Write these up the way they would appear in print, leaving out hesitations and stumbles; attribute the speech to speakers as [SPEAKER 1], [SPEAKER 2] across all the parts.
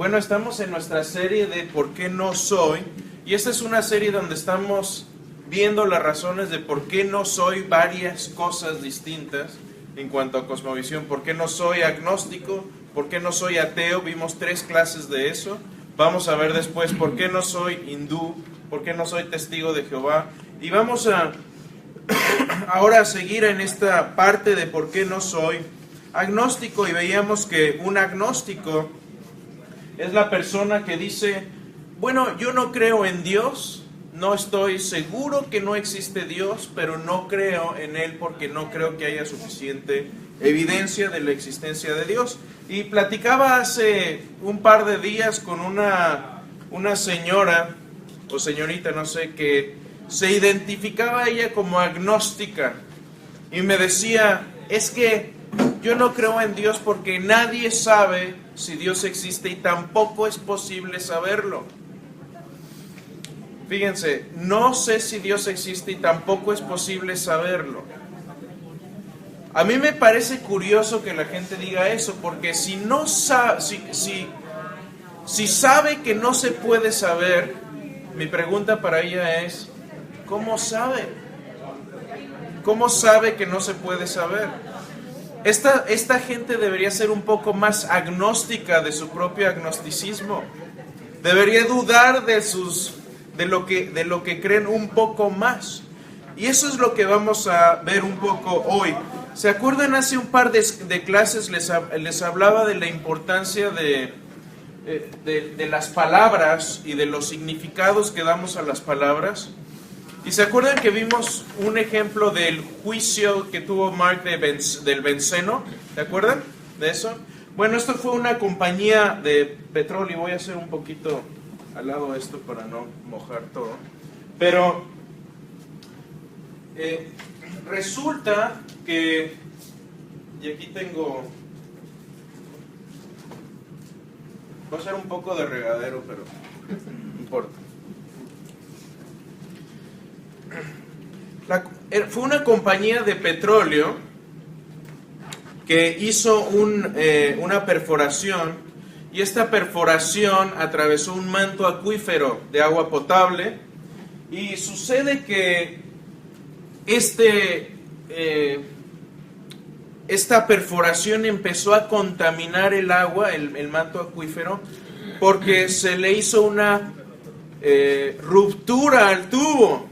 [SPEAKER 1] Bueno, estamos en nuestra serie de ¿Por qué no soy? Y esta es una serie donde estamos viendo las razones de por qué no soy varias cosas distintas en cuanto a cosmovisión. ¿Por qué no soy agnóstico? ¿Por qué no soy ateo? Vimos 3 clases de eso. Vamos a ver después por qué no soy hindú, por qué no soy testigo de Jehová. Y vamos a ahora a seguir en esta parte de por qué no soy agnóstico. Y veíamos que un agnóstico es la persona que dice, bueno, yo no creo en Dios, no estoy seguro que no existe Dios, pero no creo en Él porque no creo que haya suficiente evidencia de la existencia de Dios. Y platicaba hace un par de días con una señora, o señorita, no sé, que se identificaba ella como agnóstica. Y me decía, es que yo no creo en Dios porque nadie sabe si Dios existe y tampoco es posible saberlo. Fíjense, no sé si Dios existe y tampoco es posible saberlo. A mí me parece curioso que la gente diga eso, porque si no sabe, si sabe que no se puede saber, mi pregunta para ella es, ¿cómo sabe? ¿Cómo sabe que no se puede saber? Esta gente debería ser un poco más agnóstica de su propio agnosticismo. Debería dudar de lo que creen un poco más. Y eso es lo que vamos a ver un poco hoy. ¿Se acuerdan? Hace un par de clases les hablaba de la importancia de las palabras y de los significados que damos a las palabras. ¿Y se acuerdan que vimos un ejemplo del juicio que tuvo Mark del benceno? ¿Se acuerdan de eso? Bueno, esto fue una compañía de petróleo, y voy a hacer un poquito al lado esto para no mojar todo. Pero resulta que, y aquí tengo, va a ser un poco de regadero, pero no importa. Fue una compañía de petróleo que hizo una perforación, y esta perforación atravesó un manto acuífero de agua potable, y sucede que esta perforación empezó a contaminar el agua, el manto acuífero, porque se le hizo una ruptura al tubo.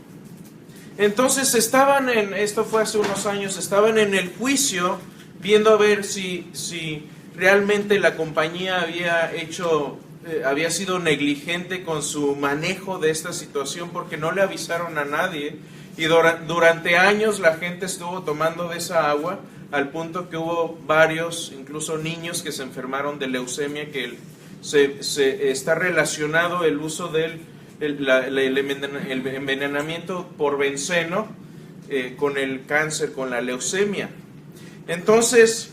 [SPEAKER 1] Entonces esto fue hace unos años, estaban en el juicio viendo a ver si realmente la compañía había sido negligente con su manejo de esta situación, porque no le avisaron a nadie, y durante años la gente estuvo tomando de esa agua, al punto que hubo varios, incluso niños, que se enfermaron de leucemia, que está relacionado el uso del el envenenamiento por benceno con el cáncer, con la leucemia. Entonces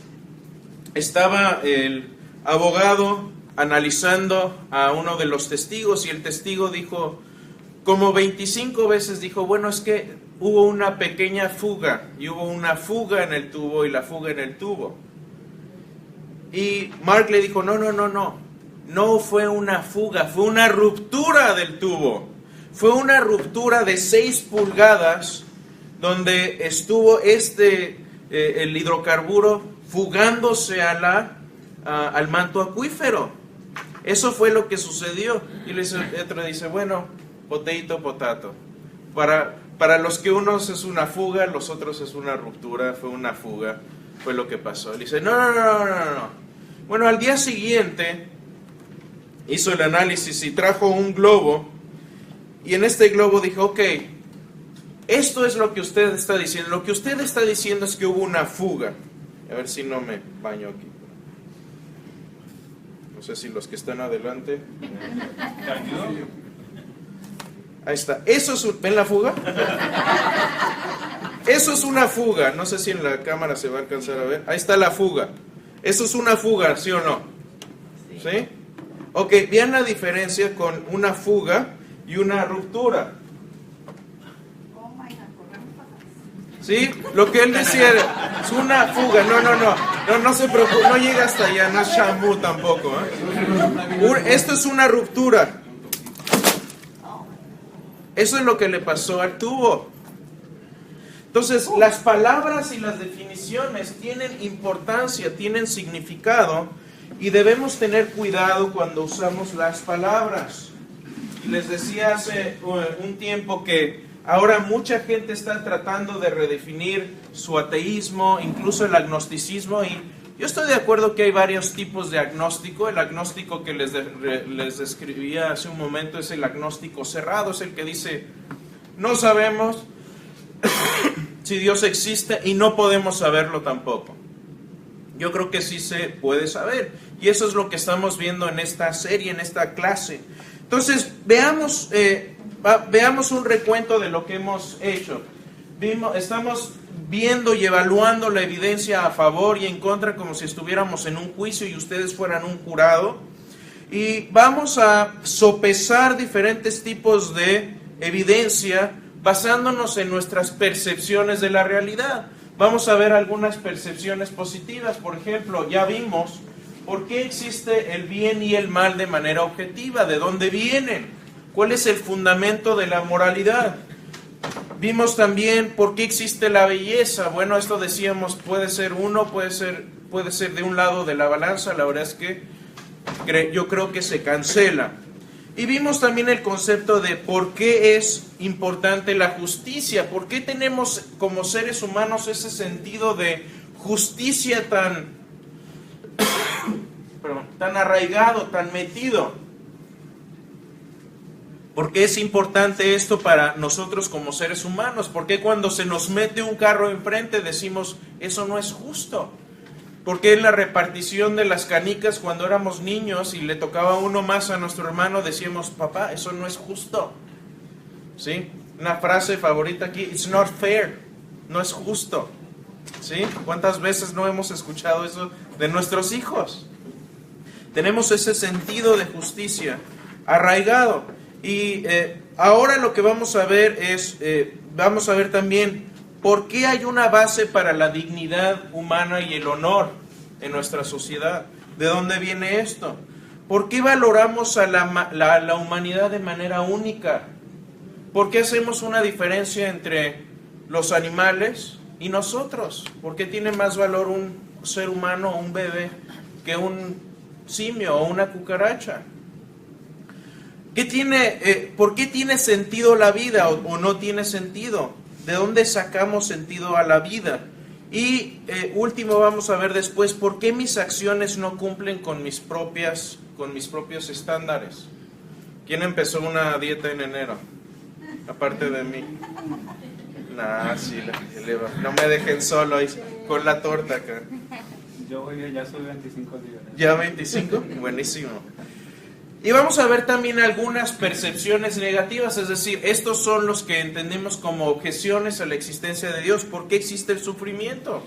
[SPEAKER 1] estaba el abogado analizando a uno de los testigos, y el testigo dijo, como 25 veces dijo, bueno, es que hubo una pequeña fuga, y hubo una fuga en el tubo y la fuga en el tubo. Y Mark le dijo, no fue una fuga, fue una ruptura del tubo. Fue una ruptura de 6 pulgadas donde estuvo el hidrocarburo fugándose al manto acuífero. Eso fue lo que sucedió. Y el otro dice, bueno, potato. Para los que unos es una fuga, los otros es una ruptura, fue una fuga, fue lo que pasó. Él dice, no. Bueno, al día siguiente hizo el análisis y trajo un globo, y en este globo dijo, ok, esto es lo que usted está diciendo. Lo que usted está diciendo es que hubo una fuga. A ver si no me baño aquí. No sé si los que están adelante. Ahí está. ¿Ven la fuga? Eso es una fuga. No sé si en la cámara se va a alcanzar a ver. Ahí está la fuga. Eso es una fuga, ¿sí o no? ¿Sí? Ok, vean la diferencia con una fuga y una ruptura. ¿Sí? Lo que él decía es una fuga. No se preocupe, no llega hasta allá, no es Shamu tampoco. Esto es una ruptura. Eso es lo que le pasó al tubo. Entonces, las palabras y las definiciones tienen importancia, tienen significado, y debemos tener cuidado cuando usamos las palabras. Y les decía hace un tiempo que ahora mucha gente está tratando de redefinir su ateísmo, incluso el agnosticismo, y yo estoy de acuerdo que hay varios tipos de agnóstico. El agnóstico que les describía hace un momento es el agnóstico cerrado, es el que dice, no sabemos si Dios existe y no podemos saberlo tampoco. Yo creo que sí se puede saber, y eso es lo que estamos viendo en esta serie, en esta clase. Entonces, veamos un recuento de lo que hemos hecho. Estamos viendo y evaluando la evidencia a favor y en contra, como si estuviéramos en un juicio y ustedes fueran un jurado. Y vamos a sopesar diferentes tipos de evidencia basándonos en nuestras percepciones de la realidad. Vamos a ver algunas percepciones positivas. Por ejemplo, ya vimos por qué existe el bien y el mal de manera objetiva, de dónde vienen, cuál es el fundamento de la moralidad. Vimos también por qué existe la belleza. Bueno, esto decíamos, puede ser de un lado de la balanza. La verdad es que yo creo que se cancela. Y vimos también el concepto de por qué es importante la justicia, por qué tenemos como seres humanos ese sentido de justicia tan arraigado, tan metido. ¿Por qué es importante esto para nosotros como seres humanos? ¿Por qué cuando se nos mete un carro enfrente decimos, eso no es justo? ¿Por qué en la repartición de las canicas cuando éramos niños y le tocaba uno más a nuestro hermano decíamos, papá, eso no es justo? ¿Sí? Una frase favorita aquí, it's not fair, no es justo. ¿Sí? ¿Cuántas veces no hemos escuchado eso de nuestros hijos? Tenemos ese sentido de justicia arraigado. Y ahora lo que vamos a ver es, vamos a ver también por qué hay una base para la dignidad humana y el honor en nuestra sociedad. ¿De dónde viene esto? ¿Por qué valoramos a la humanidad de manera única? ¿Por qué hacemos una diferencia entre los animales y nosotros? ¿Por qué tiene más valor un ser humano o un bebé que un simio o una cucaracha? ¿Por qué tiene sentido la vida o no tiene sentido? ¿De dónde sacamos sentido a la vida? Y último, vamos a ver después, ¿por qué mis acciones no cumplen con mis propios estándares? ¿Quién empezó una dieta en enero? Aparte de mí. No me dejen solo ahí con la torta acá.
[SPEAKER 2] Yo ya soy 25 días.
[SPEAKER 1] ¿Ya 25? Buenísimo. Y vamos a ver también algunas percepciones negativas, es decir, estos son los que entendemos como objeciones a la existencia de Dios. ¿Por qué existe el sufrimiento?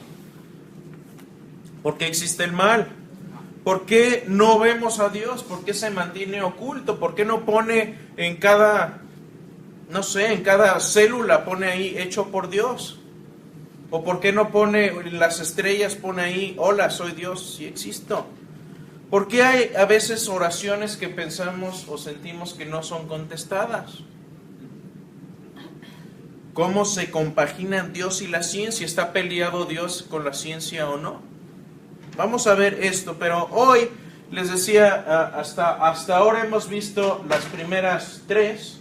[SPEAKER 1] ¿Por qué existe el mal? ¿Por qué no vemos a Dios? ¿Por qué se mantiene oculto? ¿Por qué no pone en cada célula pone ahí hecho por Dios? ¿O por qué no pone en las estrellas, pone ahí, hola, soy Dios, sí existo? ¿Por qué hay a veces oraciones que pensamos o sentimos que no son contestadas? ¿Cómo se compaginan Dios y la ciencia? ¿Está peleado Dios con la ciencia o no? Vamos a ver esto, pero hoy les decía, hasta ahora hemos visto las primeras tres.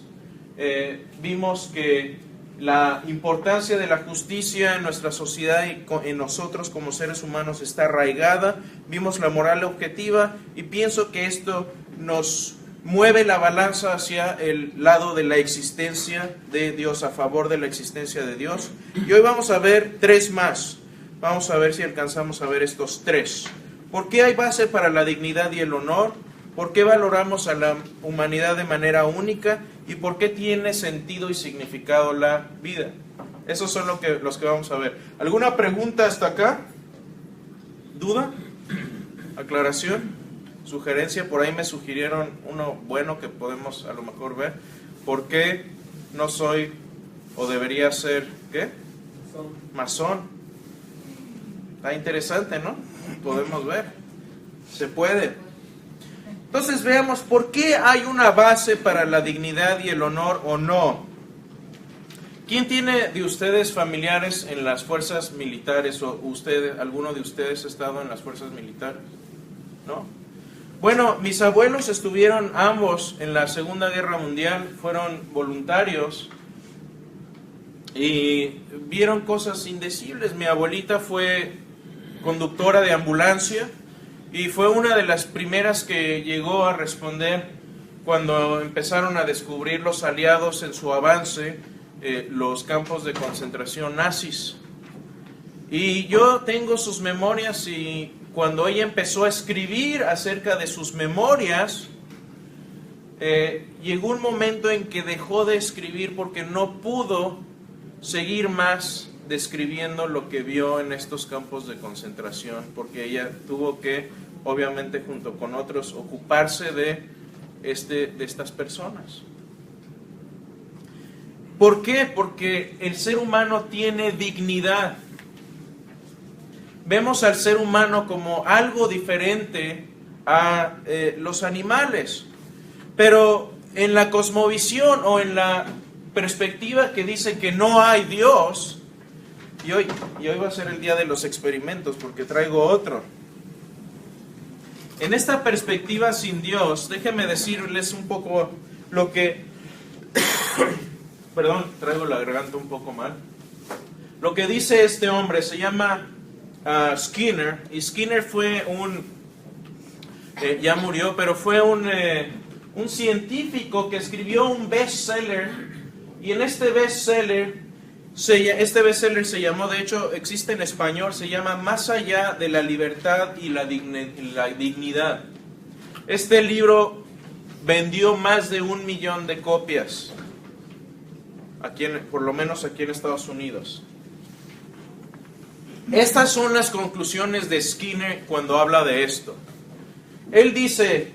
[SPEAKER 1] Vimos que la importancia de la justicia en nuestra sociedad y en nosotros como seres humanos está arraigada. Vimos la moral objetiva y pienso que esto nos mueve la balanza hacia el lado de la existencia de Dios, a favor de la existencia de Dios. Y hoy vamos a ver tres más. Vamos a ver si alcanzamos a ver estos tres. ¿Por qué hay base para la dignidad y el honor? ¿Por qué valoramos a la humanidad de manera única? ¿Y por qué tiene sentido y significado la vida? Esos son los que vamos a ver. ¿Alguna pregunta hasta acá? ¿Duda? ¿Aclaración? ¿Sugerencia? Por ahí me sugirieron uno bueno que podemos a lo mejor ver. ¿Por qué no soy o debería ser, qué? Masón. Está interesante, ¿no? Podemos ver. Se puede. Entonces veamos por qué hay una base para la dignidad y el honor o no. ¿Quién tiene de ustedes familiares en las fuerzas militares o alguno de ustedes ha estado en las fuerzas militares? ¿No? Bueno, mis abuelos estuvieron ambos en la Segunda Guerra Mundial, fueron voluntarios y vieron cosas indecibles. Mi abuelita fue conductora de ambulancia y fue una de las primeras que llegó a responder cuando empezaron a descubrir los aliados en su avance, los campos de concentración nazis. Y yo tengo sus memorias y cuando ella empezó a escribir acerca de sus memorias, llegó un momento en que dejó de escribir porque no pudo seguir más describiendo lo que vio en estos campos de concentración, porque ella tuvo que, obviamente junto con otros, ocuparse de estas personas. ¿Por qué? Porque el ser humano tiene dignidad. Vemos al ser humano como algo diferente a los animales. Pero en la cosmovisión o en la perspectiva que dice que no hay Dios, y hoy va a ser el día de los experimentos porque traigo otro. En esta perspectiva sin Dios, déjenme decirles un poco lo que... Perdón, traigo la garganta un poco mal. Lo que dice este hombre se llama Skinner, y Skinner fue ya murió, pero fue un científico que escribió un bestseller, y en este bestseller se llamó, de hecho existe en español, se llama Más allá de la libertad y la dignidad. Este libro vendió más de 1 millón de copias, por lo menos aquí en Estados Unidos. Estas son las conclusiones de Skinner cuando habla de esto. Él dice,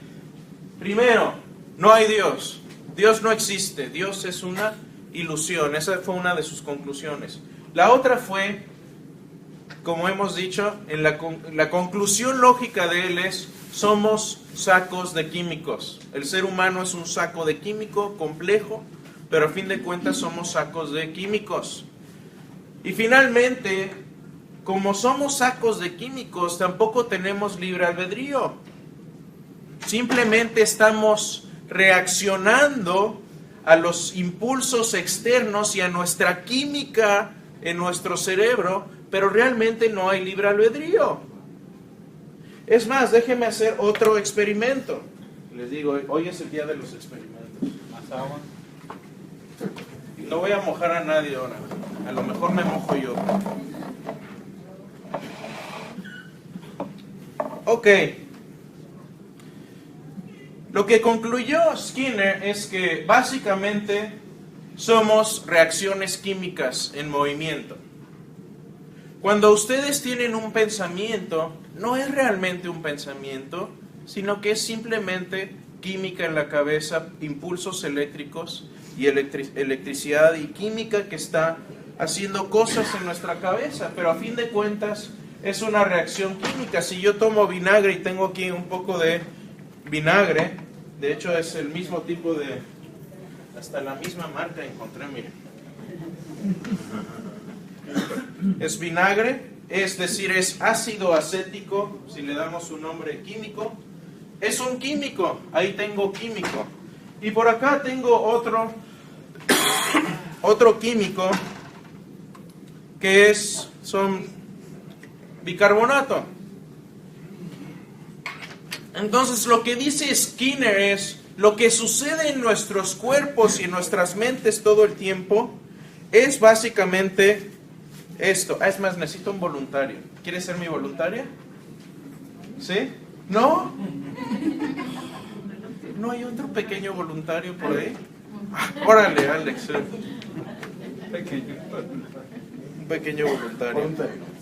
[SPEAKER 1] primero, no hay Dios. Dios no existe. Dios es una ilusión. Esa fue una de sus conclusiones. La otra fue, como hemos dicho, la conclusión lógica de él es, somos sacos de químicos. El ser humano es un saco de químico complejo, pero a fin de cuentas somos sacos de químicos. Y finalmente, como somos sacos de químicos, tampoco tenemos libre albedrío. Simplemente estamos reaccionando a los impulsos externos y a nuestra química en nuestro cerebro, pero realmente no hay libre albedrío. Es más, déjenme hacer otro experimento. Les digo, hoy es el día de los experimentos.
[SPEAKER 2] ¿Más agua?
[SPEAKER 1] No voy a mojar a nadie ahora. A lo mejor me mojo yo. Ok. Lo que concluyó Skinner es que básicamente somos reacciones químicas en movimiento. Cuando ustedes tienen un pensamiento, no es realmente un pensamiento, sino que es simplemente química en la cabeza, impulsos eléctricos y electricidad y química que está haciendo cosas en nuestra cabeza, pero a fin de cuentas es una reacción química. Si yo tomo vinagre y tengo aquí un poco de vinagre, de hecho es el mismo tipo de, hasta la misma marca encontré, miren. Es vinagre, es decir, es ácido acético, si le damos un nombre químico. Es un químico, ahí tengo químico. Y por acá tengo otro químico que son bicarbonato. Entonces lo que dice Skinner es, lo que sucede en nuestros cuerpos y en nuestras mentes todo el tiempo es básicamente esto. Es más, necesito un voluntario. ¿Quieres ser mi voluntaria? ¿Sí? ¿No? ¿No hay otro pequeño voluntario por ahí? Órale, Alex. Un pequeño voluntario.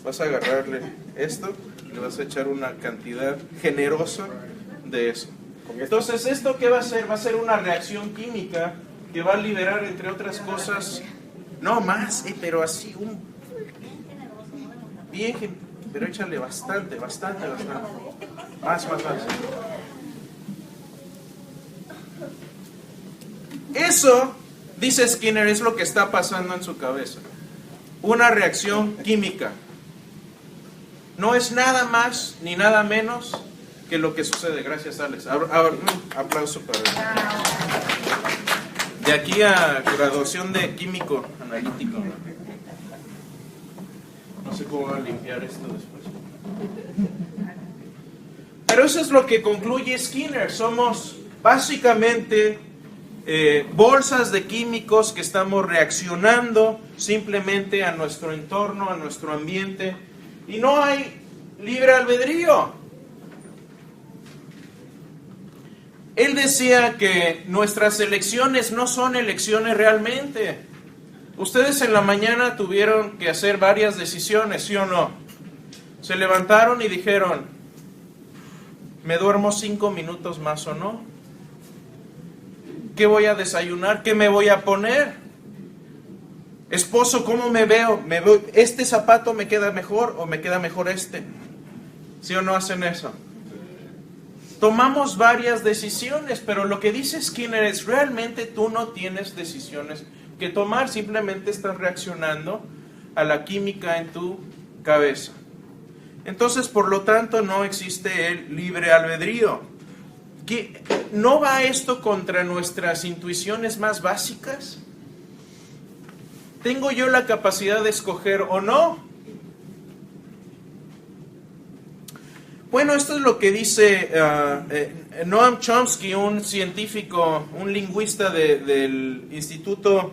[SPEAKER 1] Vas a agarrarle esto, le vas a echar una cantidad generosa de eso. Entonces, ¿esto qué va a hacer? Va a ser una reacción química que va a liberar, entre otras cosas, no más, pero así, un Bien, pero échale bastante. Más. Eso, dice Skinner, es lo que está pasando en su cabeza. Una reacción química. No es nada más ni nada menos que lo que sucede. Gracias, Alex. Aplauso para él. De aquí a graduación de químico analítico. No sé cómo va a limpiar esto después. Pero eso es lo que concluye Skinner. Somos básicamente bolsas de químicos que estamos reaccionando simplemente a nuestro entorno, a nuestro ambiente. Y no hay libre albedrío. Él decía que nuestras elecciones no son elecciones realmente. Ustedes en la mañana tuvieron que hacer varias decisiones, ¿sí o no? Se levantaron y dijeron, ¿me duermo 5 minutos más o no? ¿Qué voy a desayunar? ¿Qué me voy a poner? Esposo, ¿cómo me veo? ¿Este zapato me queda mejor o me queda mejor este? ¿Sí o no hacen eso? Tomamos varias decisiones, pero lo que dice Skinner es, realmente tú no tienes decisiones que tomar, simplemente estás reaccionando a la química en tu cabeza. Entonces, por lo tanto, no existe el libre albedrío. ¿No va esto contra nuestras intuiciones más básicas? ¿Tengo yo la capacidad de escoger o no? Bueno, esto es lo que dice Noam Chomsky, un científico, un lingüista del Instituto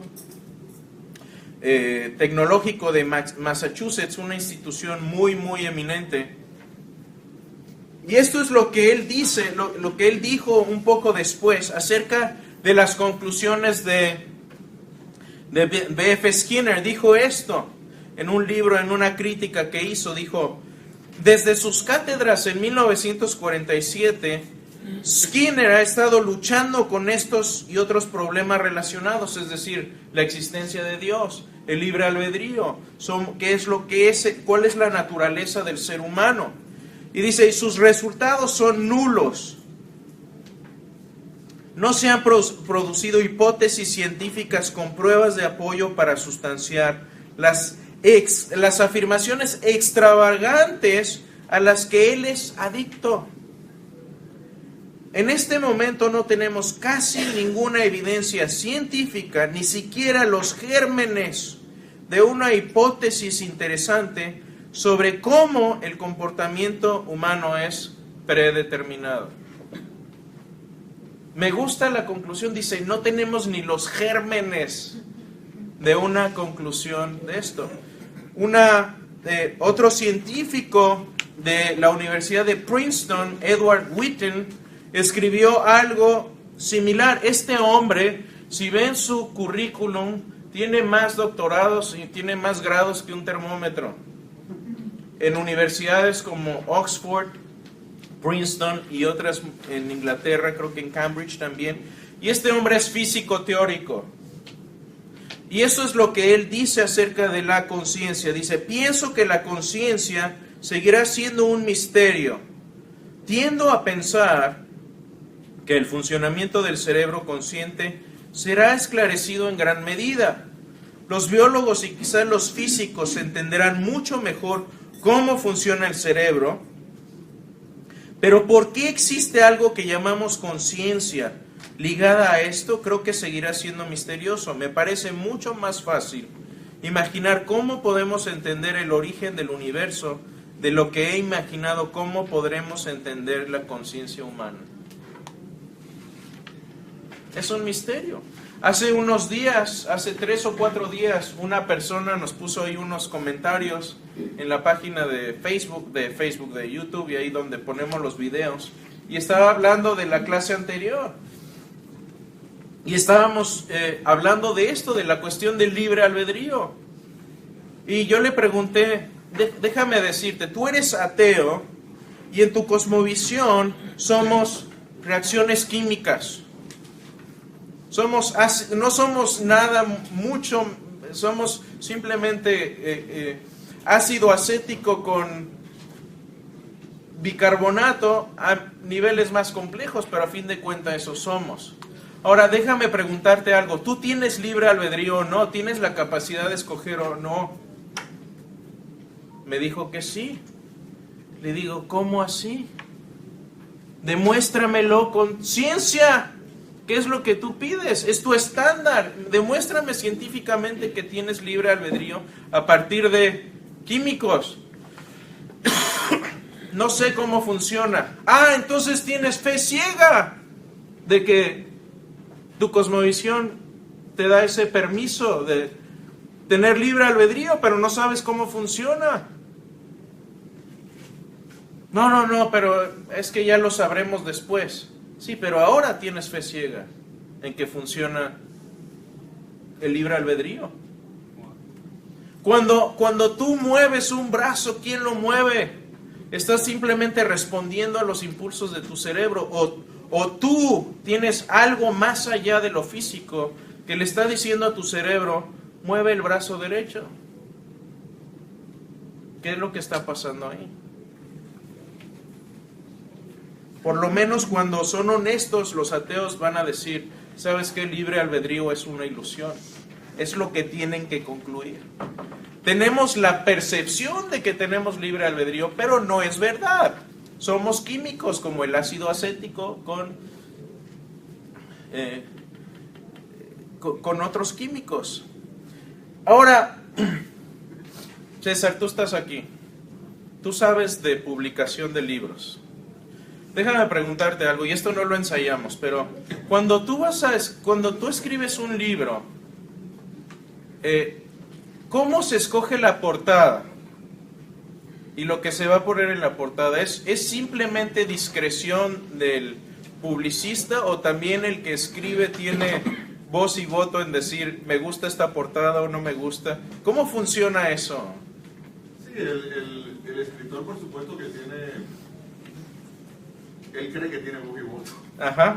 [SPEAKER 1] Tecnológico de Massachusetts, una institución muy, muy eminente. Y esto es lo que él dice, lo que él dijo un poco después acerca de las conclusiones de B.F. Skinner. Dijo esto en un libro, en una crítica que hizo, dijo: desde sus cátedras en 1947, Skinner ha estado luchando con estos y otros problemas relacionados, es decir, la existencia de Dios, el libre albedrío, qué es lo que es, cuál es la naturaleza del ser humano. Y dice, y sus resultados son nulos. No se han producido hipótesis científicas con pruebas de apoyo para sustanciar las afirmaciones extravagantes a las que él es adicto. En este momento no tenemos casi ninguna evidencia científica, ni siquiera los gérmenes de una hipótesis interesante sobre cómo el comportamiento humano es predeterminado. Me gusta la conclusión, dice, no tenemos ni los gérmenes de una conclusión de esto. Otro científico de la Universidad de Princeton, Edward Witten, escribió algo similar. Este hombre, si ven su currículum, tiene más doctorados y tiene más grados que un termómetro en universidades como Oxford, Princeton y otras en Inglaterra, creo que en Cambridge también. Y este hombre es físico teórico. Y eso es lo que él dice acerca de la conciencia. Dice, pienso que la conciencia seguirá siendo un misterio. Tiendo a pensar que el funcionamiento del cerebro consciente será esclarecido en gran medida. Los biólogos y quizás los físicos entenderán mucho mejor cómo funciona el cerebro. Pero ¿por qué existe algo que llamamos conciencia ligada a esto? Creo que seguirá siendo misterioso. Me parece mucho más fácil imaginar cómo podemos entender el origen del universo de lo que he imaginado cómo podremos entender la conciencia humana. Es un misterio. Hace unos días, hace 3 o 4 días, una persona nos puso ahí unos comentarios en la página de Facebook, de YouTube, y ahí donde ponemos los videos, y estaba hablando de la clase anterior. Y estábamos hablando de esto, de la cuestión del libre albedrío. Y yo le pregunté, déjame decirte, tú eres ateo y en tu cosmovisión somos reacciones químicas. No somos nada mucho, somos simplemente ácido acético con bicarbonato a niveles más complejos, pero a fin de cuentas eso somos. Ahora déjame preguntarte algo, ¿tú tienes libre albedrío o no? ¿Tienes la capacidad de escoger o no? Me dijo que sí. Le digo, ¿cómo así? Demuéstramelo con ciencia. ¿Qué es lo que tú pides? Es tu estándar. Demuéstrame científicamente que tienes libre albedrío a partir de químicos. No sé cómo funciona. Ah, entonces tienes fe ciega de que tu cosmovisión te da ese permiso de tener libre albedrío, pero no sabes cómo funciona. No, pero es que ya lo sabremos después. Sí, pero ahora tienes fe ciega en que funciona el libre albedrío. Cuando tú mueves un brazo, ¿quién lo mueve? Estás simplemente respondiendo a los impulsos de tu cerebro, o tú tienes algo más allá de lo físico que le está diciendo a tu cerebro, mueve el brazo derecho. ¿Qué es lo que está pasando ahí? Por lo menos cuando son honestos, los ateos van a decir, ¿sabes qué? Libre albedrío es una ilusión. Es lo que tienen que concluir. Tenemos la percepción de que tenemos libre albedrío, pero no es verdad. Somos químicos como el ácido acético con otros químicos. Ahora, César, tú estás aquí. Tú sabes de publicación de libros. Déjame preguntarte algo, y esto no lo ensayamos, pero cuando tú escribes un libro, ¿cómo se escoge la portada? Y lo que se va a poner en la portada, ¿es simplemente discreción del publicista o también el que escribe tiene voz y voto en decir, me gusta esta portada o no me gusta? ¿Cómo funciona eso?
[SPEAKER 3] Sí, el escritor por supuesto que tiene... Él cree que tiene voz y voto.
[SPEAKER 1] Ajá.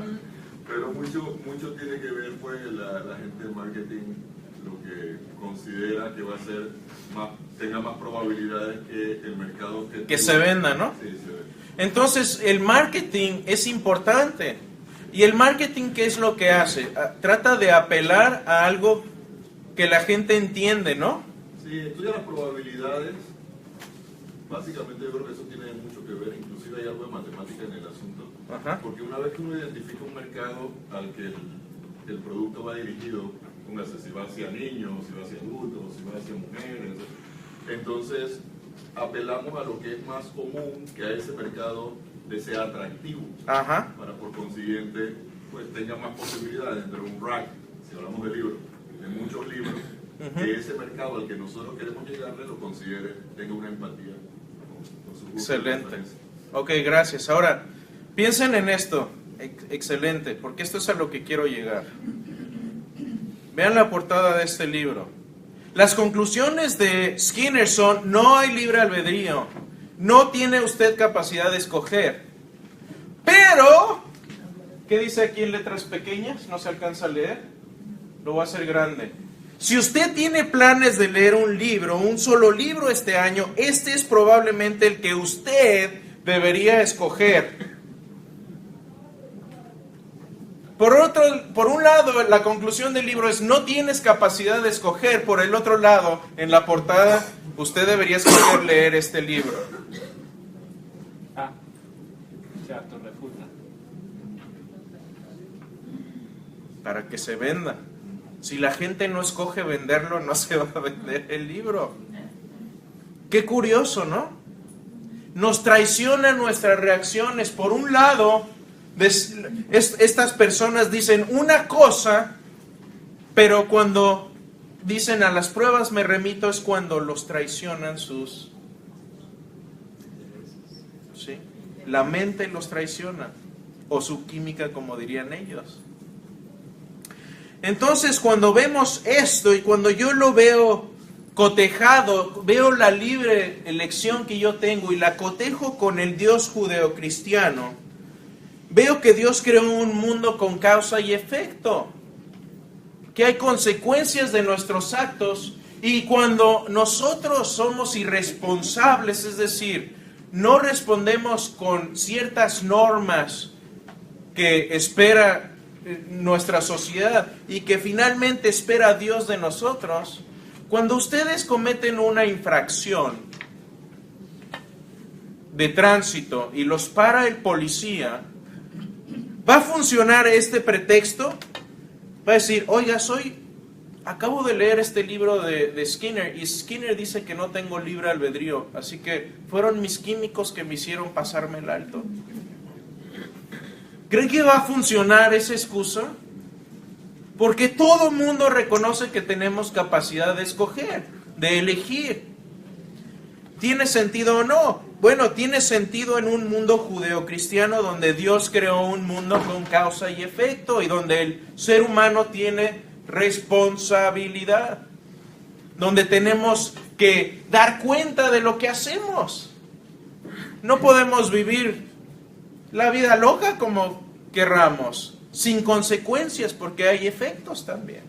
[SPEAKER 3] Pero mucho tiene que ver pues la gente de marketing, lo que considera que va a ser tenga más probabilidades que el mercado que
[SPEAKER 1] se venda, ¿no?
[SPEAKER 3] Sí, se vende.
[SPEAKER 1] Entonces el marketing es importante. ¿Y el marketing qué es lo que hace? Trata de apelar a algo que la gente entiende, ¿no?
[SPEAKER 3] Sí, estudia las probabilidades. Básicamente yo creo que eso tiene mucho que ver, inclusive hay algo de matemática en el asunto.
[SPEAKER 1] Ajá.
[SPEAKER 3] Porque una vez que uno identifica un mercado al que el producto va dirigido, póngase si va hacia niños, si va hacia adultos, si va hacia mujeres, entonces apelamos a lo que es más común, que a ese mercado le sea atractivo.
[SPEAKER 1] Ajá.
[SPEAKER 3] Para por consiguiente pues tenga más posibilidades dentro de un rack, si hablamos de libros, de muchos libros, que ese mercado al que nosotros queremos llegarle lo considere, tenga una empatía con su gusto.
[SPEAKER 1] Excelente. Ok, gracias. Ahora, piensen en esto. Excelente, porque esto es a lo que quiero llegar. Vean la portada de este libro. Las conclusiones de Skinner son, no hay libre albedrío, no tiene usted capacidad de escoger. Pero, ¿qué dice aquí en letras pequeñas? No se alcanza a leer. Lo voy a hacer grande. Si usted tiene planes de leer un libro, un solo libro este año, este es probablemente el que usted debería escoger. Por un lado, la conclusión del libro es no tienes capacidad de escoger. Por el otro lado, en la portada, usted debería escoger leer este libro.
[SPEAKER 2] Se autorrefuta.
[SPEAKER 1] Para que se venda. Si la gente no escoge venderlo, no se va a vender el libro. Qué curioso, ¿no? Nos traicionan nuestras reacciones. Por un lado, estas personas dicen una cosa, pero cuando dicen a las pruebas me remito es cuando los traicionan sus... ¿sí? La mente los traiciona, o su química como dirían ellos. Entonces cuando vemos esto y cuando yo lo veo cotejado, veo la libre elección que yo tengo y la cotejo con el Dios judeocristiano, veo que Dios creó un mundo con causa y efecto, que hay consecuencias de nuestros actos Y cuando nosotros somos irresponsables, es decir, no respondemos con ciertas normas que espera nuestra sociedad y que finalmente espera Dios de nosotros, cuando ustedes cometen una infracción de tránsito y los para el policía, ¿va a funcionar este pretexto? Va a decir, oiga, acabo de leer este libro de Skinner y Skinner dice que no tengo libre albedrío, así que fueron mis químicos que me hicieron pasarme el alto. ¿Creen que va a funcionar esa excusa? Porque todo mundo reconoce que tenemos capacidad de escoger, de elegir. ¿Tiene sentido o no? Bueno, tiene sentido en un mundo judeocristiano donde Dios creó un mundo con causa y efecto y donde el ser humano tiene responsabilidad, donde tenemos que dar cuenta de lo que hacemos. No podemos vivir la vida loca como querramos, sin consecuencias, porque hay efectos también.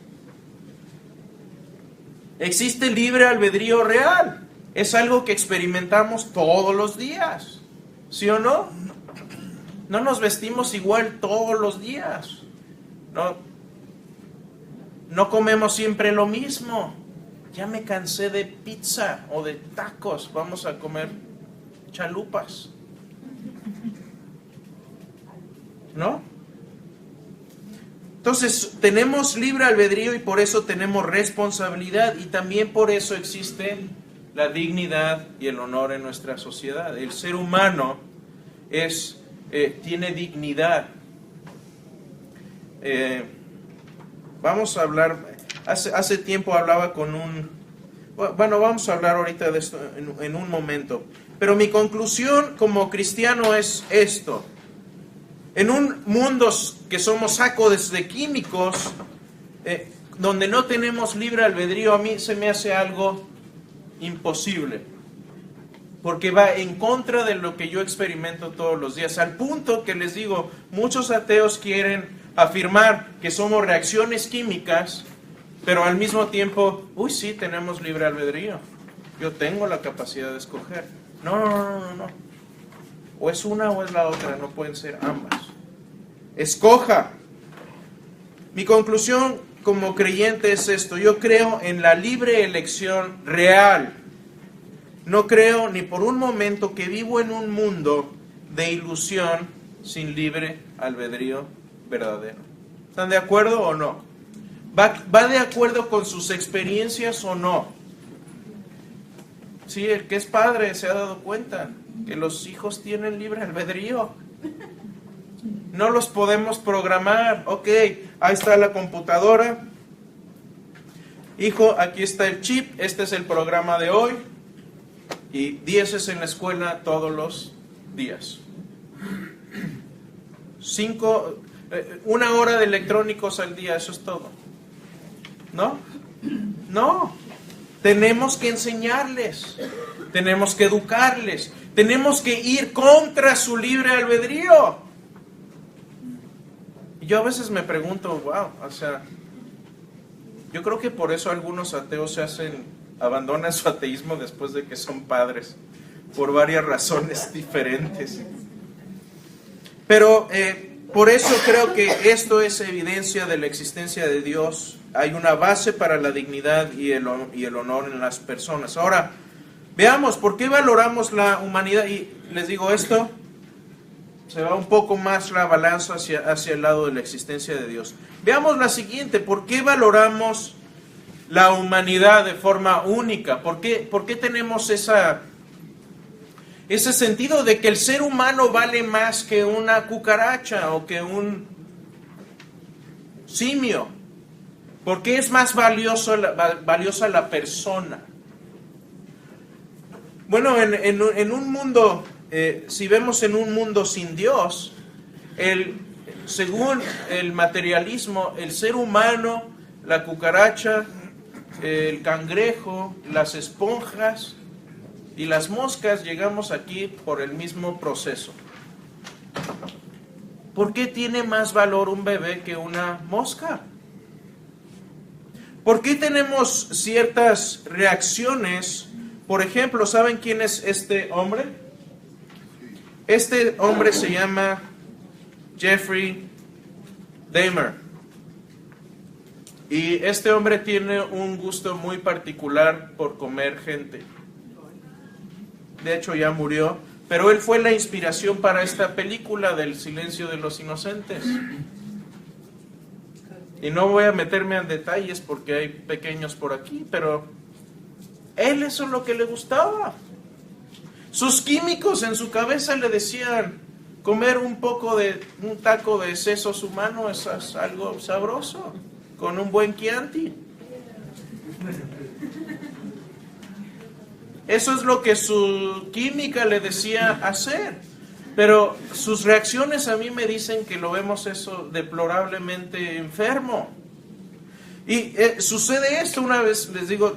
[SPEAKER 1] Existe libre albedrío real. Es algo que experimentamos todos los días, ¿sí o no? No nos vestimos igual todos los días. No comemos siempre lo mismo. Ya me cansé de pizza o de tacos. Vamos a comer chalupas. ¿No? Entonces, tenemos libre albedrío y por eso tenemos responsabilidad y también por eso existe la dignidad y el honor en nuestra sociedad. El ser humano tiene dignidad. Vamos a hablar, hace tiempo hablaba vamos a hablar ahorita de esto en un momento, pero mi conclusión como cristiano es esto. En un mundo que somos sacos de químicos, donde no tenemos libre albedrío, a mí se me hace algo imposible, porque va en contra de lo que yo experimento todos los días, al punto que les digo, muchos ateos quieren afirmar que somos reacciones químicas, pero al mismo tiempo, sí, tenemos libre albedrío, yo tengo la capacidad de escoger. No. O es una o es la otra, no pueden ser ambas. Escoja. Mi conclusión como creyente es esto: yo creo en la libre elección real. No creo ni por un momento que vivo en un mundo de ilusión sin libre albedrío verdadero. ¿Están de acuerdo o no? ¿Va de acuerdo con sus experiencias o no? Sí, el que es padre se ha dado cuenta que los hijos tienen libre albedrío. No los podemos programar. Ok, ahí está la computadora. Hijo, aquí está el chip, este es el programa de hoy. Y 10 en la escuela todos los días. 1 hora de electrónicos al día, eso es todo. ¿No? No. Tenemos que enseñarles, tenemos que educarles, tenemos que ir contra su libre albedrío. Y yo a veces me pregunto, yo creo que por eso algunos ateos abandonan su ateísmo después de que son padres, por varias razones diferentes. Pero por eso creo que esto es evidencia de la existencia de Dios. Hay una base para la dignidad y el honor en las personas. Ahora, veamos, ¿por qué valoramos la humanidad? Y les digo esto, se va un poco más la balanza hacia el lado de la existencia de Dios. Veamos la siguiente, ¿por qué valoramos la humanidad de forma única? ¿Por qué tenemos ese sentido de que el ser humano vale más que una cucaracha o que un simio? ¿Por qué es más valiosa la persona? Bueno, en un mundo, si vemos en un mundo sin Dios, según el materialismo, el ser humano, la cucaracha, el cangrejo, las esponjas y las moscas, llegamos aquí por el mismo proceso. ¿Por qué tiene más valor un bebé que una mosca? ¿Por qué tenemos ciertas reacciones? Por ejemplo, ¿saben quién es este hombre? Este hombre se llama Jeffrey Dahmer. Y este hombre tiene un gusto muy particular por comer gente. De hecho, ya murió. Pero él fue la inspiración para esta película del Silencio de los Inocentes. Y no voy a meterme en detalles porque hay pequeños por aquí, pero él eso es lo que le gustaba. Sus químicos en su cabeza le decían, comer un taco de sesos humanos es algo sabroso, con un buen Chianti. Eso es lo que su química le decía hacer. Pero sus reacciones a mí me dicen que lo vemos eso deplorablemente enfermo. Y sucede esto una vez, les digo,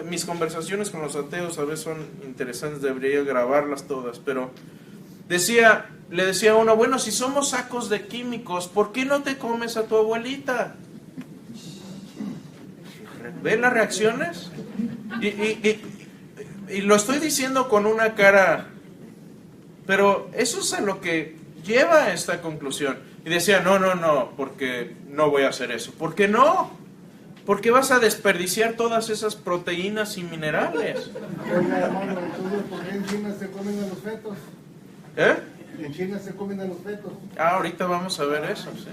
[SPEAKER 1] mis conversaciones con los ateos a veces son interesantes, debería grabarlas todas, pero le decía a uno, bueno, si somos sacos de químicos, ¿por qué no te comes a tu abuelita? ¿Ven las reacciones? Y lo estoy diciendo con una cara, pero eso es a lo que lleva a esta conclusión. Y decía, no, porque no voy a hacer eso. ¿Por qué no? Porque vas a desperdiciar todas esas proteínas y minerales.
[SPEAKER 4] Oiga, hermano, entonces, ¿por qué en China se comen a los fetos?
[SPEAKER 1] ¿Eh?
[SPEAKER 4] En China se comen a los fetos.
[SPEAKER 1] Ahorita vamos a ver eso, sí.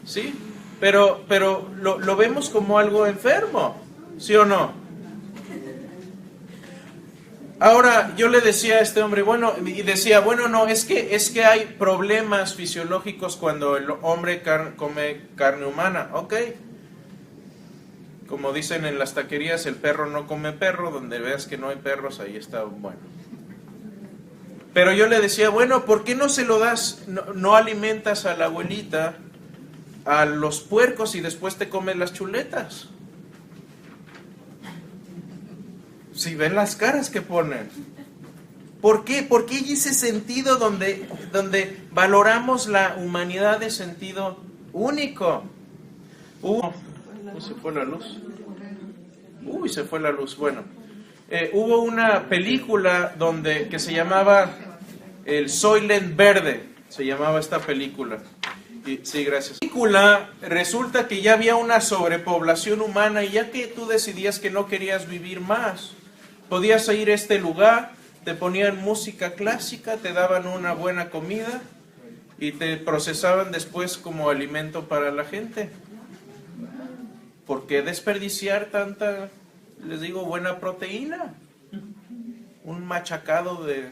[SPEAKER 1] Sí, pero lo vemos como algo enfermo, ¿sí o no? Ahora, yo le decía a este hombre, bueno, es que hay problemas fisiológicos cuando el hombre come carne humana, ok. Como dicen en las taquerías, el perro no come perro, donde veas que no hay perros, ahí está bueno. Pero yo le decía, bueno, ¿por qué no se lo das, no alimentas a la abuelita, a los puercos y después te comes las chuletas? Si ven las caras que ponen. ¿Por qué? Porque hay ese sentido donde valoramos la humanidad de sentido único. Se fue la luz. Se fue la luz. Bueno, hubo una película que se llamaba El Soylent Verde. Se llamaba esta película. Sí, gracias. En la película resulta que ya había una sobrepoblación humana y ya que tú decidías que no querías vivir más, podías ir a este lugar, te ponían música clásica, te daban una buena comida y te procesaban después como alimento para la gente. ¿Por qué desperdiciar tanta, les digo, buena proteína? Un machacado de...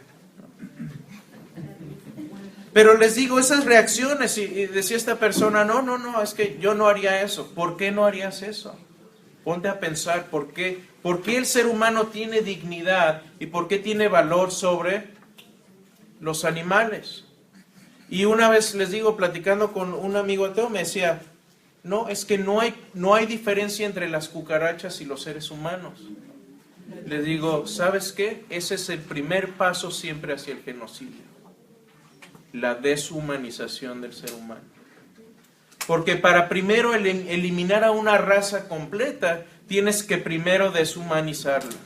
[SPEAKER 1] Pero les digo, esas reacciones, y decía esta persona, no, es que yo no haría eso. ¿Por qué no harías eso? Ponte a pensar, ¿por qué el ser humano tiene dignidad y por qué tiene valor sobre los animales? Y una vez, les digo, platicando con un amigo ateo, me decía, no, es que no hay diferencia entre las cucarachas y los seres humanos. Les digo, ¿sabes qué? Ese es el primer paso siempre hacia el genocidio. La deshumanización del ser humano. Porque para primero eliminar a una raza completa, tienes que primero deshumanizarla.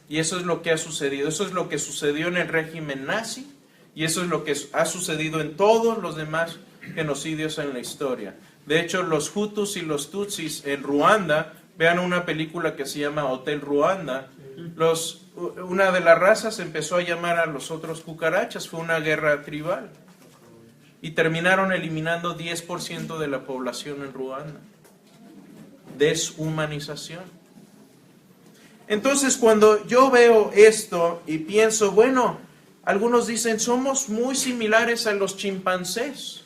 [SPEAKER 1] Y eso es lo que ha sucedido. Eso es lo que sucedió en el régimen nazi. Y eso es lo que ha sucedido en todos los demás genocidios en la historia. De hecho, los Hutus y los Tutsis en Ruanda, vean una película que se llama Hotel Ruanda, una de las razas empezó a llamar a los otros cucarachas, fue una guerra tribal. Y terminaron eliminando 10% de la población en Ruanda. Deshumanización. Entonces, cuando yo veo esto y pienso, bueno, algunos dicen, somos muy similares a los chimpancés.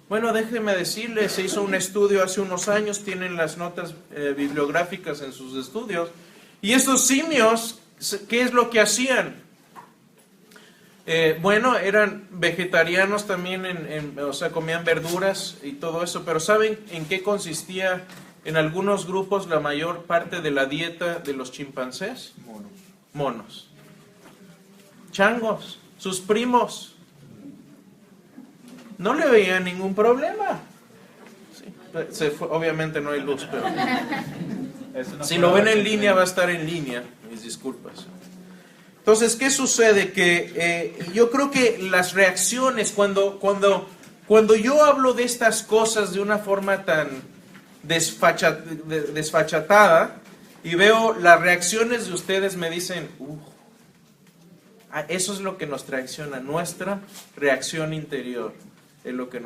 [SPEAKER 1] Bueno, déjenme decirles, se hizo un estudio hace unos años, tienen las notas bibliográficas en sus estudios, y estos simios, ¿qué es lo que hacían? Eran vegetarianos también, o sea, comían verduras y todo eso, pero ¿saben en qué consistía en algunos grupos la mayor parte de la dieta de los chimpancés? Monos. Changos, sus primos. No le veían ningún problema. Sí. Obviamente no hay luz, pero
[SPEAKER 2] Es una
[SPEAKER 1] si lo ven en
[SPEAKER 2] prueba
[SPEAKER 1] línea va a estar en línea. Mis disculpas. Entonces, ¿qué sucede? Que yo creo que las reacciones, cuando yo hablo de estas cosas de una forma tan desfachatada y veo las reacciones de ustedes, me dicen, eso es lo que nos reacciona, nuestra reacción interior es lo que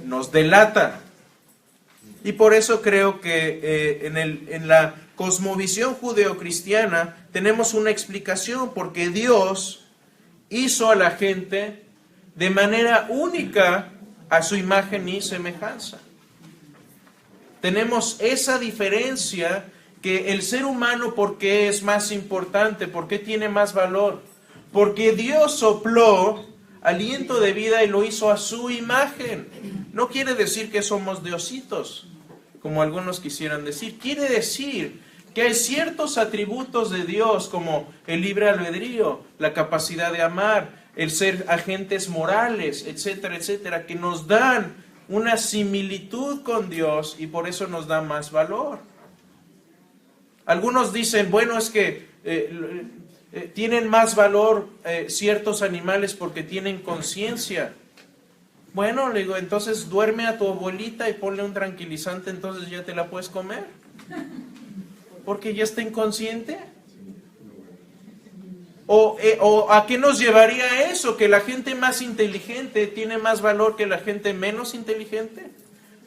[SPEAKER 1] nos delata. Y por eso creo que en la cosmovisión judeocristiana tenemos una explicación, porque Dios hizo a la gente de manera única a su imagen y semejanza. Tenemos esa diferencia, que el ser humano, ¿por qué es más importante? ¿Por qué tiene más valor? Porque Dios sopló aliento de vida y lo hizo a su imagen. No quiere decir que somos diositos, como algunos quisieran decir. Quiere decir que hay ciertos atributos de Dios, como el libre albedrío, la capacidad de amar, el ser agentes morales, etcétera, etcétera, que nos dan una similitud con Dios y por eso nos da más valor. Algunos dicen, bueno, es que tienen más valor ciertos animales porque tienen conciencia. Bueno, le digo, entonces duerme a tu abuelita y ponle un tranquilizante, entonces ya te la puedes comer. Porque ya está inconsciente. ¿O a qué nos llevaría eso? ¿Que la gente más inteligente tiene más valor que la gente menos inteligente?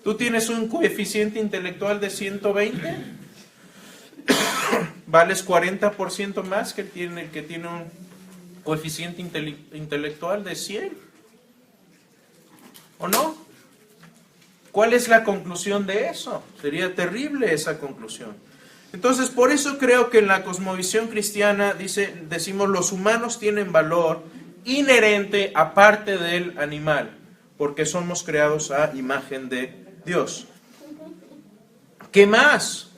[SPEAKER 1] ¿Tú tienes un coeficiente intelectual de 120? ¿Vales 40% más que el que tiene un coeficiente intelectual de 100? ¿O no? ¿Cuál es la conclusión de eso? Sería terrible esa conclusión. Entonces, por eso creo que en la cosmovisión cristiana decimos los humanos tienen valor inherente aparte del animal, porque somos creados a imagen de Dios. ¿Qué más?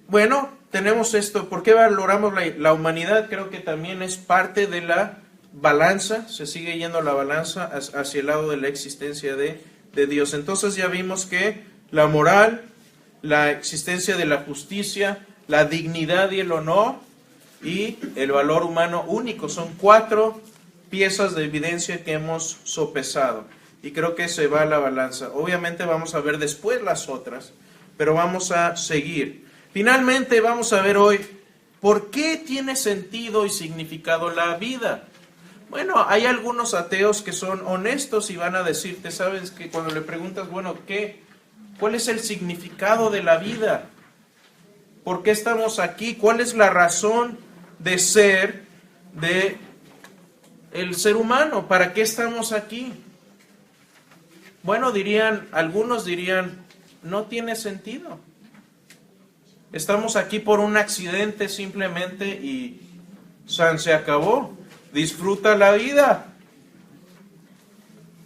[SPEAKER 1] Bueno, tenemos esto. ¿Por qué valoramos la humanidad? Creo que también es parte de la balanza. Se sigue yendo la balanza hacia el lado de la existencia de Dios. Entonces ya vimos que la moral, la existencia de la justicia, la dignidad y el honor y el valor humano único. Son 4 piezas de evidencia que hemos sopesado. Y creo que se va a la balanza. Obviamente vamos a ver después las otras, pero vamos a seguir. Finalmente vamos a ver hoy por qué tiene sentido y significado la vida. Bueno, hay algunos ateos que son honestos y van a decirte, ¿sabes? Que cuando le preguntas, bueno, ¿cuál es el significado de la vida? ¿Por qué estamos aquí? ¿Cuál es la razón de ser de el ser humano? ¿Para qué estamos aquí? Bueno, algunos dirían, no tiene sentido. Estamos aquí por un accidente simplemente y se acabó. Disfruta la vida.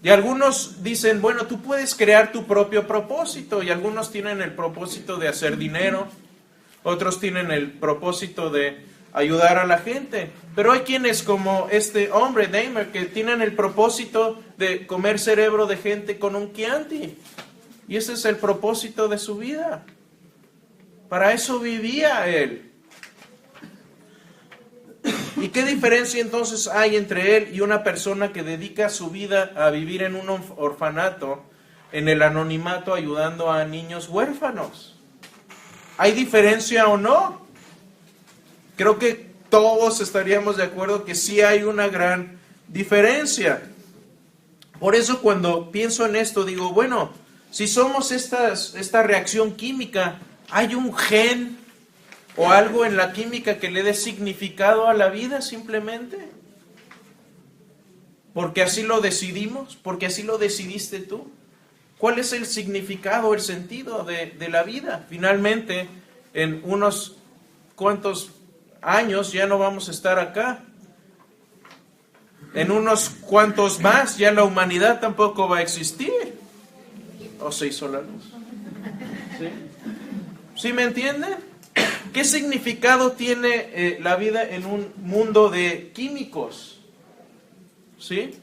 [SPEAKER 1] Y algunos dicen, bueno, tú puedes crear tu propio propósito. Y algunos tienen el propósito de hacer dinero. Otros tienen el propósito de ayudar a la gente. Pero hay quienes, como este hombre, Dahmer, que tienen el propósito de comer cerebro de gente con un Chianti. Y ese es el propósito de su vida. Para eso vivía él. ¿Y qué diferencia entonces hay entre él y una persona que dedica su vida a vivir en un orfanato, en el anonimato, ayudando a niños huérfanos? ¿Hay diferencia o no? Creo que todos estaríamos de acuerdo que sí hay una gran diferencia. Por eso cuando pienso en esto digo, bueno, si somos esta reacción química, ¿hay un gen o algo en la química que le dé significado a la vida simplemente? ¿Porque así lo decidimos? ¿Porque así lo decidiste tú? ¿Cuál es el significado, el sentido de la vida? Finalmente, en unos cuantos años ya no vamos a estar acá. En unos cuantos más ya la humanidad tampoco va a existir. ¿O se hizo la luz? ¿Sí? ¿Sí me entienden? ¿Qué significado tiene la vida en un mundo de químicos? ¿Sí?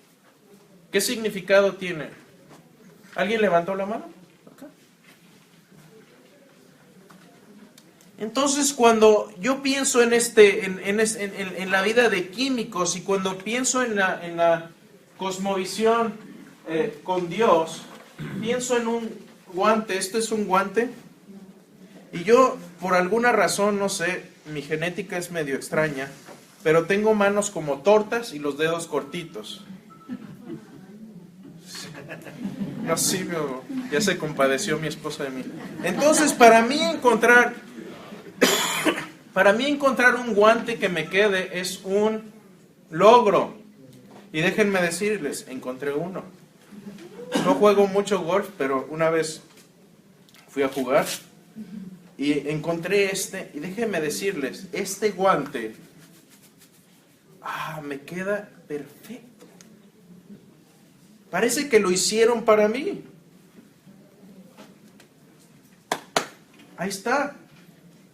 [SPEAKER 1] ¿Qué significado tiene? ¿Alguien levantó la mano? Acá. Entonces, cuando yo pienso en la vida de químicos y cuando pienso en la cosmovisión con Dios, pienso en un guante. Este es un guante. Y yo, por alguna razón, no sé, mi genética es medio extraña, pero tengo manos como tortas y los dedos cortitos. No, sí, pero ya se compadeció mi esposa de mí. Entonces, para mí encontrar un guante que me quede es un logro. Y déjenme decirles, encontré uno. No juego mucho golf, pero una vez fui a jugar y encontré este. Y déjenme decirles, este guante me queda perfecto. Parece que lo hicieron para mí. Ahí está.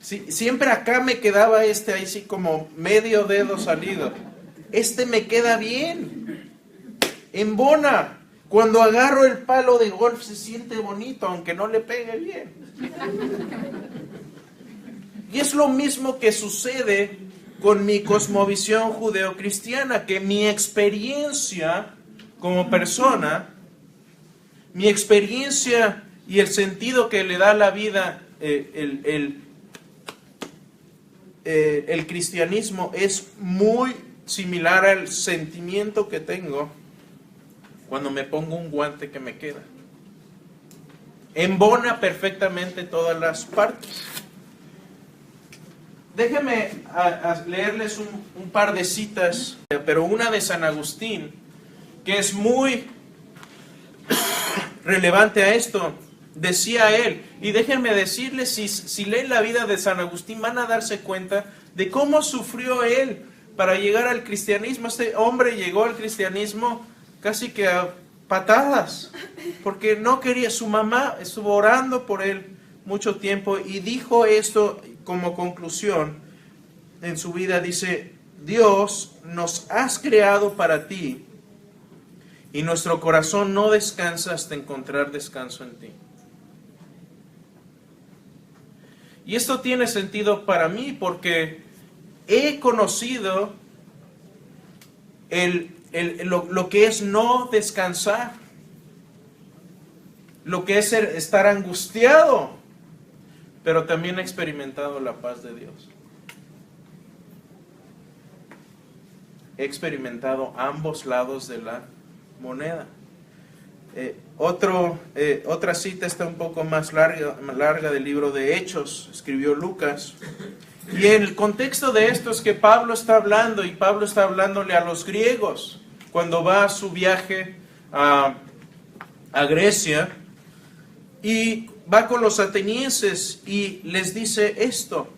[SPEAKER 1] Sí, siempre acá me quedaba ahí sí como medio dedo salido. Este me queda bien. Embona. Cuando agarro el palo de golf se siente bonito, aunque no le pegue bien. Y es lo mismo que sucede con mi cosmovisión judeocristiana, que mi experiencia como persona, mi experiencia y el sentido que le da a la vida el cristianismo es muy similar al sentimiento que tengo cuando me pongo un guante que me queda. Embona perfectamente todas las partes. Déjenme leerles un par de citas, pero una de San Agustín, que es muy relevante a esto. Decía él, y déjenme decirles, si leen la vida de San Agustín van a darse cuenta de cómo sufrió él para llegar al cristianismo. Este hombre llegó al cristianismo casi que a patadas, porque no quería. Su mamá estuvo orando por él mucho tiempo y dijo esto como conclusión en su vida. Dice: Dios, nos has creado para ti y nuestro corazón no descansa hasta encontrar descanso en ti. Y esto tiene sentido para mí porque he conocido lo que es no descansar, lo que es estar angustiado, pero también he experimentado la paz de Dios. He experimentado ambos lados de la moneda. Otra cita está un poco más larga del libro de Hechos, escribió Lucas. Y en el contexto de esto es que Pablo está hablando, y Pablo está hablándole a los griegos cuando va a su viaje a Grecia, y va con los atenienses y les dice esto: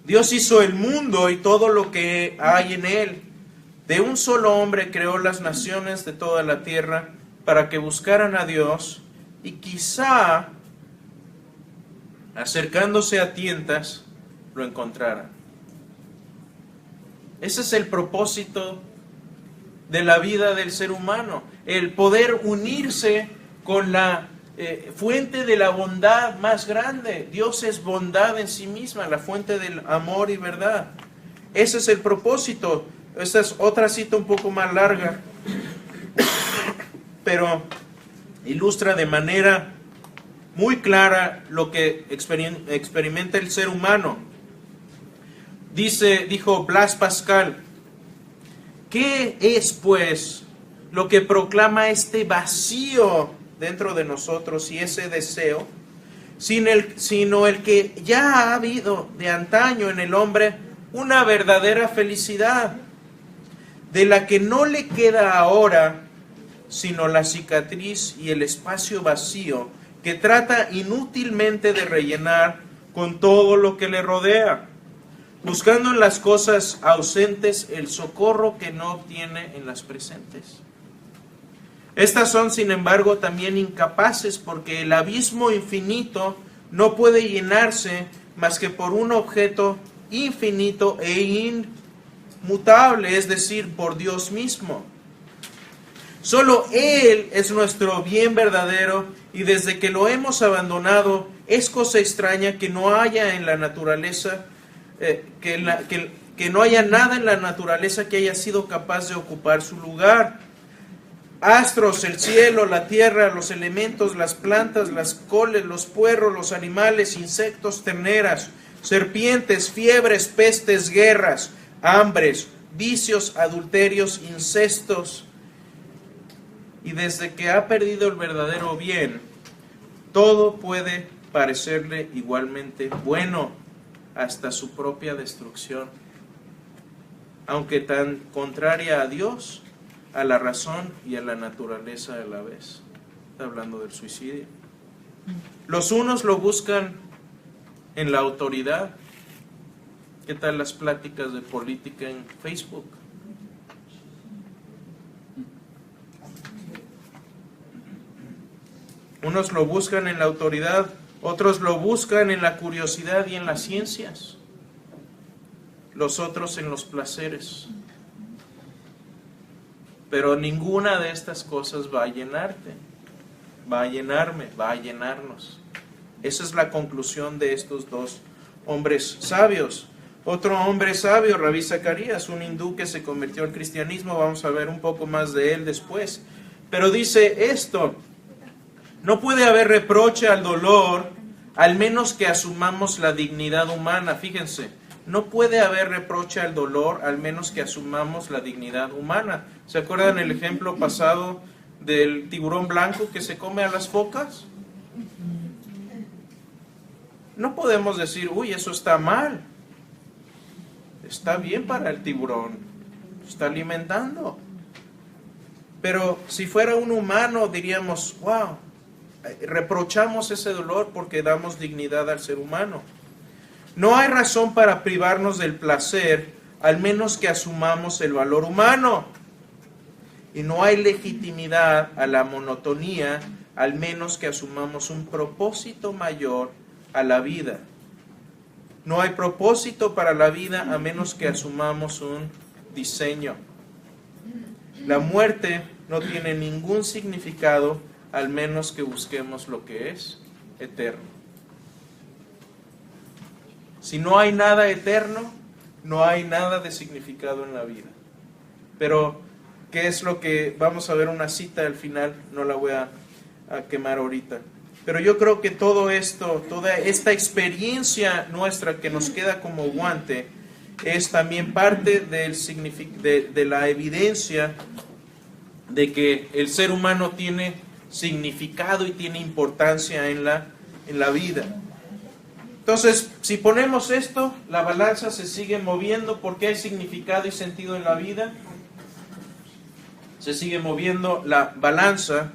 [SPEAKER 1] Dios hizo el mundo y todo lo que hay en él. De un solo hombre creó las naciones de toda la tierra para que buscaran a Dios, y quizá, acercándose a tientas, lo encontraran. Ese es el propósito de la vida del ser humano, el poder unirse con la fuente de la bondad más grande. Dios es bondad en sí misma, la fuente del amor y verdad. Ese es el propósito. Esta es otra cita un poco más larga, pero ilustra de manera muy clara lo que experimenta el ser humano. Dijo Blas Pascal: ¿qué es pues lo que proclama este vacío dentro de nosotros y ese deseo, sino el que ya ha habido de antaño en el hombre una verdadera felicidad, de la que no le queda ahora sino la cicatriz y el espacio vacío que trata inútilmente de rellenar con todo lo que le rodea, buscando en las cosas ausentes el socorro que no obtiene en las presentes? Estas son, sin embargo, también incapaces, porque el abismo infinito no puede llenarse más que por un objeto infinito e inmutable, es decir, por Dios mismo. Solo Él es nuestro bien verdadero, y desde que lo hemos abandonado, es cosa extraña que no haya en la naturaleza, que no haya nada en la naturaleza que haya sido capaz de ocupar su lugar. Astros, el cielo, la tierra, los elementos, las plantas, las coles, los puerros, los animales, insectos, terneras, serpientes, fiebres, pestes, guerras, hambres, vicios, adulterios, incestos. Y desde que ha perdido el verdadero bien, todo puede parecerle igualmente bueno, hasta su propia destrucción, aunque tan contraria a Dios, a la razón y a la naturaleza a la vez. Está hablando del suicidio. Los unos lo buscan en la autoridad. ¿Qué tal las pláticas de política en Facebook? Unos lo buscan en la autoridad, otros lo buscan en la curiosidad y en las ciencias, los otros en los placeres. Pero ninguna de estas cosas va a llenarte, va a llenarme, va a llenarnos. Esa es la conclusión de estos dos hombres sabios. Otro hombre sabio, Rabí Zacarías, un hindú que se convirtió al cristianismo, vamos a ver un poco más de él después. Pero dice esto: no puede haber reproche al dolor, al menos que asumamos la dignidad humana. Fíjense, no puede haber reproche al dolor, al menos que asumamos la dignidad humana. ¿Se acuerdan el ejemplo pasado del tiburón blanco que se come a las focas? No podemos decir, uy, eso está mal. Está bien para el tiburón, está alimentando. Pero si fuera un humano diríamos, wow, reprochamos ese dolor porque damos dignidad al ser humano. No hay razón para privarnos del placer, al menos que asumamos el valor humano. Y no hay legitimidad a la monotonía, al menos que asumamos un propósito mayor a la vida. No hay propósito para la vida a menos que asumamos un diseño. La muerte no tiene ningún significado al menos que busquemos lo que es eterno. Si no hay nada eterno, no hay nada de significado en la vida. Pero, ¿qué es lo que vamos a ver una cita al final? No la voy a quemar ahorita. Pero yo creo que todo esto, toda esta experiencia nuestra que nos queda como guante, es también parte de la evidencia de que el ser humano tiene significado y tiene importancia en la vida. Entonces, si ponemos esto, la balanza se sigue moviendo porque hay significado y sentido en la vida. Se sigue moviendo la balanza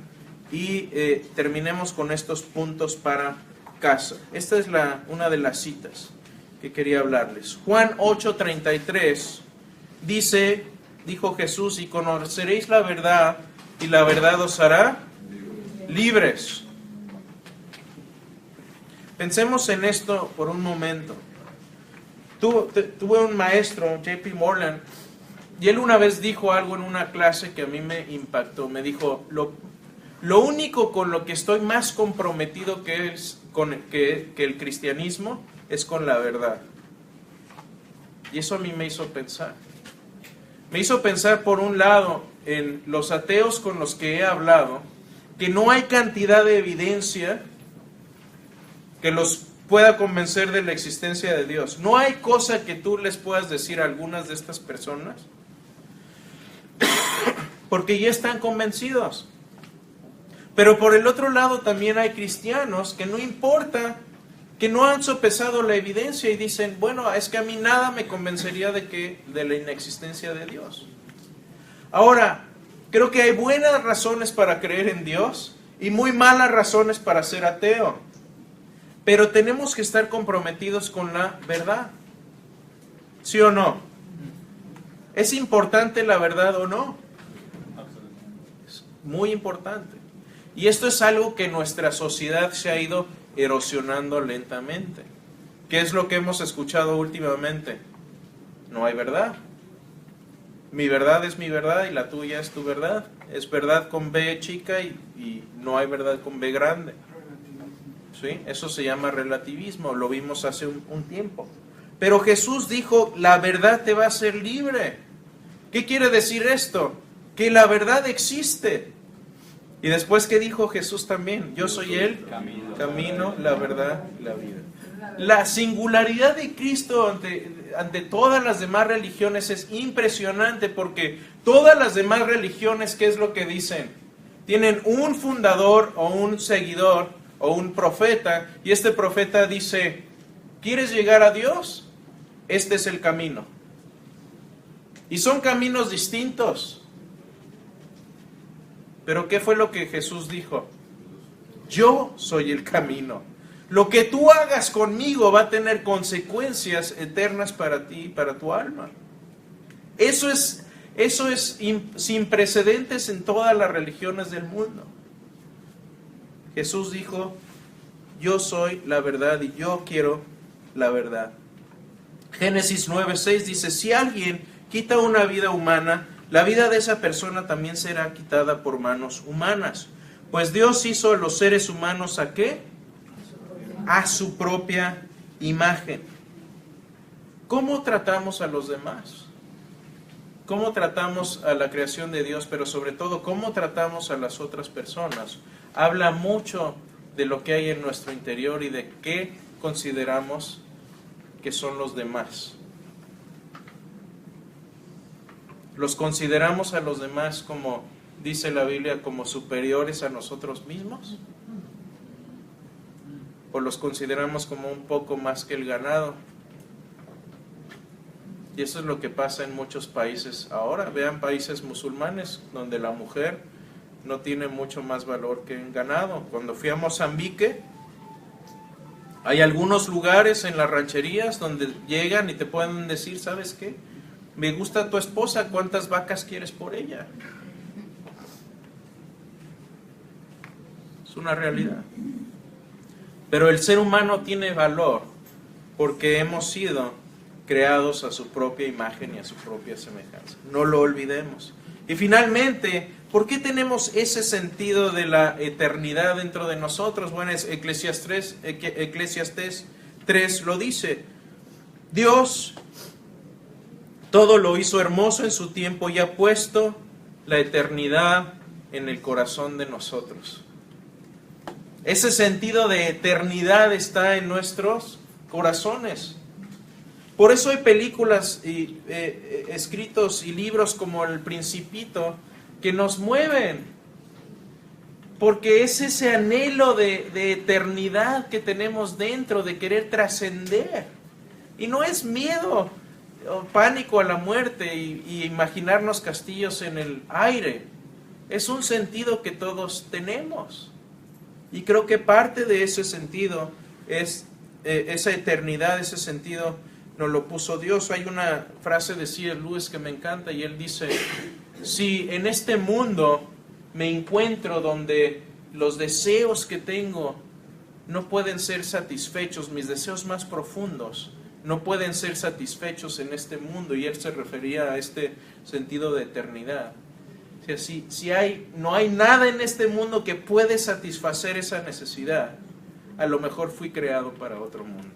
[SPEAKER 1] y terminemos con estos puntos para casa. Esta es una de las citas que quería hablarles. Juan 8:33 dijo Jesús, y conoceréis la verdad, y la verdad os hará libres. Pensemos en esto por un momento. Tuve un maestro, J.P. Moreland, y él una vez dijo algo en una clase que a mí me impactó. Me dijo, lo único con lo que estoy más comprometido que el cristianismo es con la verdad. Y eso a mí me hizo pensar. Me hizo pensar, por un lado, en los ateos con los que he hablado, que no hay cantidad de evidencia que los pueda convencer de la existencia de Dios. No hay cosa que tú les puedas decir a algunas de estas personas, porque ya están convencidos. Pero por el otro lado también hay cristianos que no importa, que no han sopesado la evidencia y dicen, bueno, es que a mí nada me convencería de la inexistencia de Dios. Ahora, creo que hay buenas razones para creer en Dios y muy malas razones para ser ateo. Pero tenemos que estar comprometidos con la verdad. ¿Sí o no? ¿Es importante la verdad o no? Es muy importante. Y esto es algo que nuestra sociedad se ha ido erosionando lentamente. ¿Qué es lo que hemos escuchado últimamente? No hay verdad. Mi verdad es mi verdad y la tuya es tu verdad. Es verdad con B chica y no hay verdad con B grande. ¿Sí? Eso se llama relativismo, lo vimos hace un tiempo. Pero Jesús dijo, la verdad te va a hacer libre. ¿Qué quiere decir esto? Que la verdad existe. Y después, ¿qué dijo Jesús también? Yo soy el camino, la verdad y la vida. La singularidad de Cristo ante todas las demás religiones es impresionante, porque todas las demás religiones, ¿qué es lo que dicen? Tienen un fundador o un seguidor o un profeta, y este profeta dice, ¿quieres llegar a Dios? Este es el camino. Y son caminos distintos. Pero ¿qué fue lo que Jesús dijo? Yo soy el camino. Lo que tú hagas conmigo va a tener consecuencias eternas para ti y para tu alma. Eso es sin precedentes en todas las religiones del mundo. Jesús dijo, yo soy la verdad y yo quiero la verdad. Génesis 9:6 dice, si alguien quita una vida humana, la vida de esa persona también será quitada por manos humanas. Pues Dios hizo a los seres humanos ¿a qué? A su propia imagen. ¿Cómo tratamos a los demás? ¿Cómo tratamos a la creación de Dios? Pero sobre todo, ¿cómo tratamos a las otras personas? Habla mucho de lo que hay en nuestro interior y de qué consideramos que son los demás. ¿Los consideramos a los demás, como dice la Biblia, como superiores a nosotros mismos? ¿O los consideramos como un poco más que el ganado? Y eso es lo que pasa en muchos países ahora. Vean países musulmanes donde la mujer no tiene mucho más valor que el ganado. Cuando fui a Mozambique, hay algunos lugares en las rancherías donde llegan y te pueden decir, ¿sabes qué? Me gusta tu esposa, ¿cuántas vacas quieres por ella? Es una realidad. Pero el ser humano tiene valor porque hemos sido creados a su propia imagen y a su propia semejanza. No lo olvidemos. Y finalmente, ¿por qué tenemos ese sentido de la eternidad dentro de nosotros? Bueno, Eclesiastés 3 lo dice. Dios todo lo hizo hermoso en su tiempo y ha puesto la eternidad en el corazón de nosotros. Ese sentido de eternidad está en nuestros corazones. Por eso hay películas y escritos y libros como El Principito que nos mueven. Porque es ese anhelo de eternidad que tenemos dentro, de querer trascender. Y no es miedo o pánico a la muerte y imaginarnos castillos en el aire. Es un sentido que todos tenemos. Y creo que parte de ese sentido es esa eternidad, ese sentido nos lo puso Dios. Hay una frase de C.S. Lewis que me encanta y él dice, si en este mundo me encuentro donde los deseos que tengo no pueden ser satisfechos, mis deseos más profundos no pueden ser satisfechos en este mundo, y él se refería a este sentido de eternidad. O sea, no hay nada en este mundo que puede satisfacer esa necesidad, a lo mejor fui creado para otro mundo.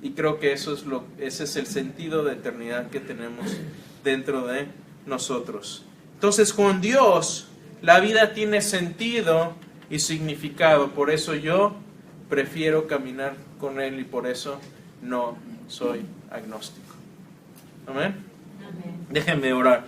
[SPEAKER 1] Y creo que ese es el sentido de eternidad que tenemos dentro de nosotros. Entonces, con Dios, la vida tiene sentido y significado. Por eso yo prefiero caminar con Él y por eso no soy agnóstico. Amén. Déjenme orar.